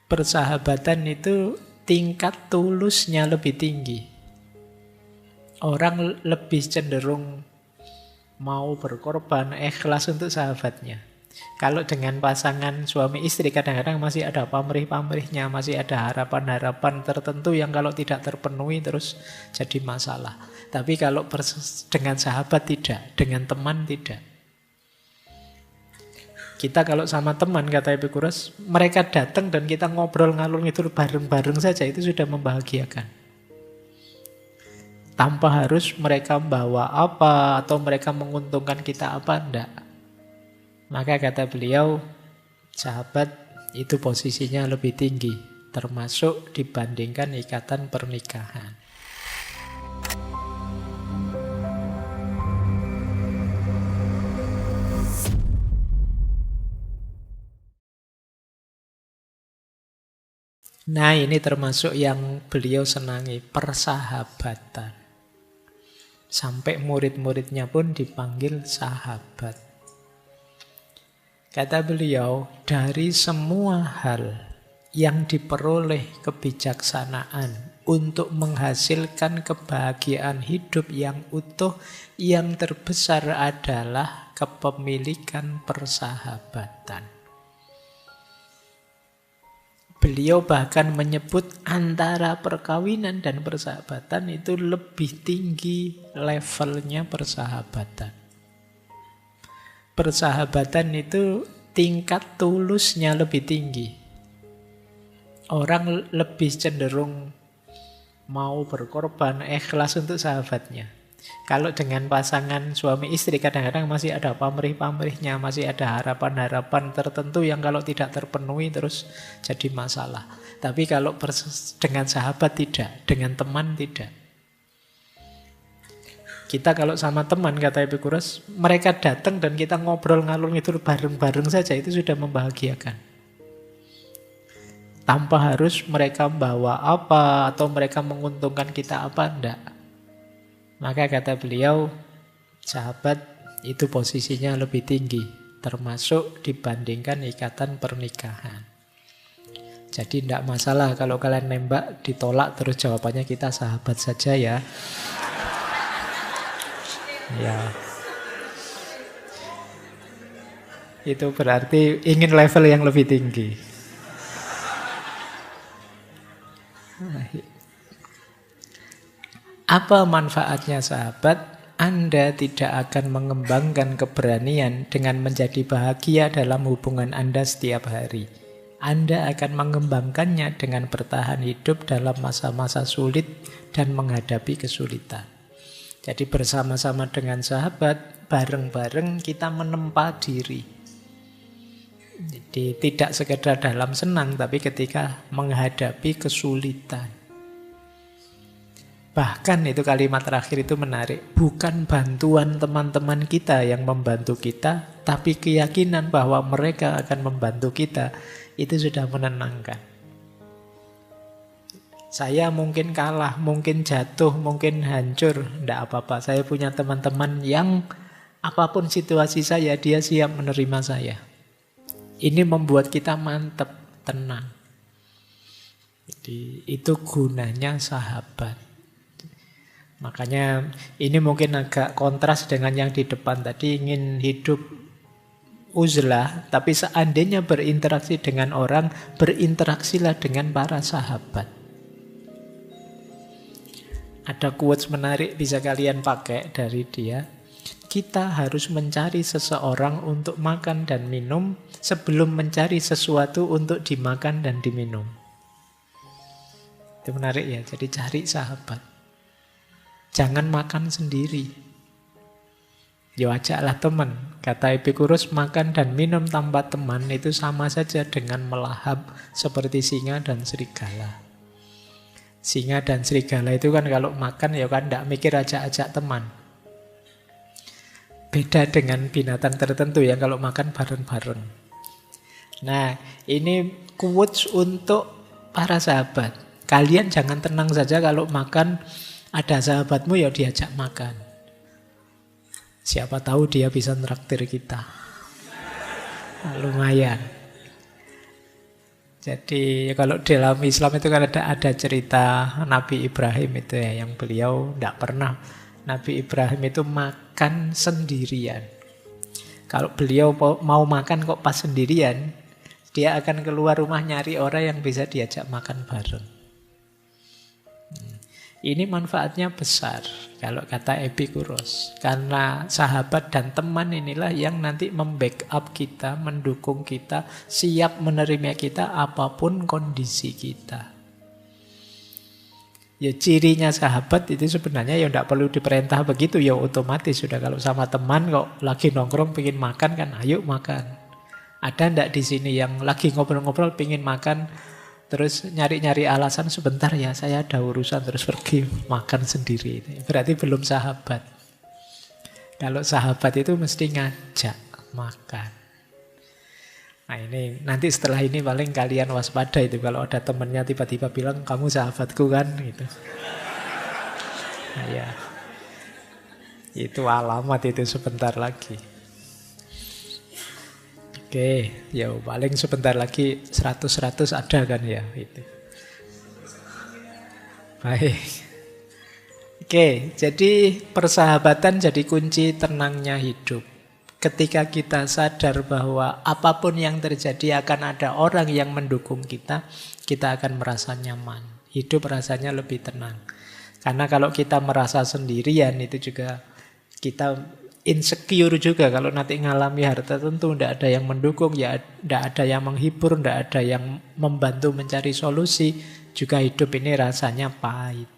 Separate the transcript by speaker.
Speaker 1: Persahabatan itu tingkat tulusnya lebih tinggi. Orang lebih cenderung mau berkorban, ikhlas untuk sahabatnya. Kalau dengan pasangan suami istri kadang-kadang masih ada pamrih-pamrihnya, masih ada harapan-harapan tertentu yang kalau tidak terpenuhi terus jadi masalah. Tapi kalau dengan sahabat tidak, dengan teman tidak. Kita kalau sama teman, kata Epikuros, mereka datang dan kita ngobrol ngalur ngidul bareng-bareng saja, itu sudah membahagiakan. Tanpa harus mereka bawa apa atau mereka menguntungkan kita apa, enggak. Maka kata beliau, sahabat itu posisinya lebih tinggi, termasuk dibandingkan ikatan pernikahan. Nah, ini termasuk yang beliau senangi, persahabatan. Sampai murid-muridnya pun dipanggil sahabat. Kata beliau, dari semua hal yang diperoleh kebijaksanaan untuk menghasilkan kebahagiaan hidup yang utuh, yang terbesar adalah kepemilikan persahabatan. Beliau bahkan menyebut antara perkawinan dan persahabatan itu lebih tinggi levelnya persahabatan. Persahabatan itu tingkat tulusnya lebih tinggi. Orang lebih cenderung mau berkorban, ikhlas untuk sahabatnya. Kalau dengan pasangan suami istri kadang-kadang masih ada pamrih-pamrihnya, masih ada harapan-harapan tertentu yang kalau tidak terpenuhi terus jadi masalah. Tapi kalau dengan sahabat tidak, dengan teman tidak. Kita kalau sama teman, kata Epikuros, mereka datang dan kita ngobrol ngalur ngidul bareng-bareng saja, itu sudah membahagiakan. Tanpa harus mereka bawa apa atau mereka menguntungkan kita apa, enggak. Maka kata beliau, sahabat itu posisinya lebih tinggi, termasuk dibandingkan ikatan pernikahan. Jadi tidak masalah kalau kalian nembak ditolak terus jawabannya kita sahabat saja ya. Ya. Itu berarti ingin level yang lebih tinggi. Apa manfaatnya sahabat? Anda tidak akan mengembangkan keberanian dengan menjadi bahagia dalam hubungan Anda setiap hari. Anda akan mengembangkannya dengan bertahan hidup dalam masa-masa sulit dan menghadapi kesulitan. Jadi bersama-sama dengan sahabat, bareng-bareng kita menempa diri. Jadi tidak sekedar dalam senang, tapi ketika menghadapi kesulitan. Bahkan itu kalimat terakhir itu menarik. Bukan bantuan teman-teman kita yang membantu kita, tapi keyakinan bahwa mereka akan membantu kita, itu sudah menenangkan. Saya mungkin kalah, mungkin jatuh, mungkin hancur, tidak apa-apa. Saya punya teman-teman yang apapun situasi saya, dia siap menerima saya. Ini membuat kita mantap, tenang. Jadi itu gunanya sahabat. Makanya ini mungkin agak kontras dengan yang di depan tadi, ingin hidup uzlah, tapi seandainya berinteraksi dengan orang, berinteraksilah dengan para sahabat. Ada quotes menarik bisa kalian pakai dari dia. Kita harus mencari seseorang untuk makan dan minum sebelum mencari sesuatu untuk dimakan dan diminum. Itu menarik ya, jadi cari sahabat. Jangan makan sendiri. Ya ajaklah teman. Kata Epikuros, makan dan minum tanpa teman itu sama saja dengan melahap seperti singa dan serigala. Singa dan serigala itu kan kalau makan ya kan tidak mikir ajak-ajak teman. Beda dengan binatang tertentu yang kalau makan bareng-bareng. Nah, ini quotes untuk para sahabat. Kalian jangan tenang saja kalau makan ada sahabatmu ya diajak makan. Siapa tahu dia bisa nraktir kita. Nah, lumayan. Jadi kalau dalam Islam itu kan ada cerita Nabi Ibrahim itu ya, yang beliau tidak pernah, Nabi Ibrahim itu makan sendirian. Kalau beliau mau makan kok pas sendirian, dia akan keluar rumah nyari orang yang bisa diajak makan bareng. Ini manfaatnya besar kalau kata Epikuros. Karena sahabat dan teman inilah yang nanti membackup kita, mendukung kita, siap menerima kita apapun kondisi kita. Ya cirinya sahabat itu sebenarnya ya tidak perlu diperintah begitu, ya otomatis sudah. Kalau sama teman kok lagi nongkrong pengen makan kan, ayo makan. Ada ndak di sini yang lagi ngobrol-ngobrol pengen makan, terus nyari-nyari alasan sebentar ya saya ada urusan terus pergi makan sendiri. Berarti belum sahabat. Kalau sahabat itu mesti ngajak makan. Nah ini nanti setelah ini paling kalian waspada itu kalau ada temennya tiba-tiba bilang kamu sahabatku kan gitu. Nah ya, itu alamat itu sebentar lagi. Oke, ya paling sebentar lagi 100-100 ada kan ya itu. Baik. Oke, jadi persahabatan jadi kunci tenangnya hidup. Ketika kita sadar bahwa apapun yang terjadi akan ada orang yang mendukung kita, kita akan merasa nyaman. Hidup rasanya lebih tenang. Karena kalau kita merasa sendirian itu juga kita insecure juga. Kalau nanti ngalami harta tentu tidak ada yang mendukung, ya tidak ada yang menghibur, tidak ada yang membantu mencari solusi. Juga hidup ini rasanya pahit.